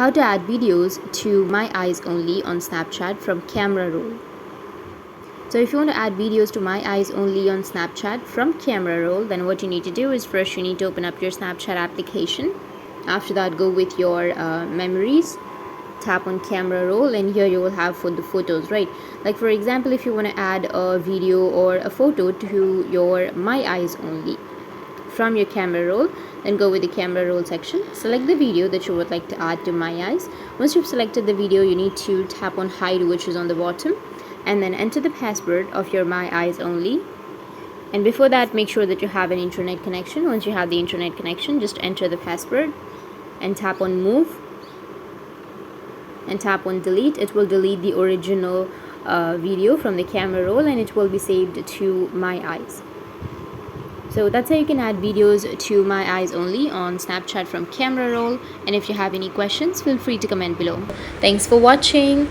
How to add videos to My Eyes Only on Snapchat from Camera Roll. So if you want to add videos to My Eyes Only on Snapchat from Camera Roll, then what you need to do is first you need to open up your Snapchat application. After that, go with your memories, tap on Camera Roll, and here you will have for the photos, right? Like for example, if you want to add a video or a photo to your My Eyes Only from your Camera Roll, then go with the Camera Roll section, select the video that you would like to add to My Eyes. Once you've selected the video, you need to tap on Hide, which is on the bottom, and then enter the password of your My Eyes Only. And before that, make sure that you have an internet connection. Once you have the internet connection, just enter the password and tap on Move and tap on Delete. It will delete the original video from the Camera Roll, and it will be saved to My Eyes. So that's how you can add videos to My Eyes Only on Snapchat from Camera Roll. And if you have any questions, feel free to comment below. Thanks for watching.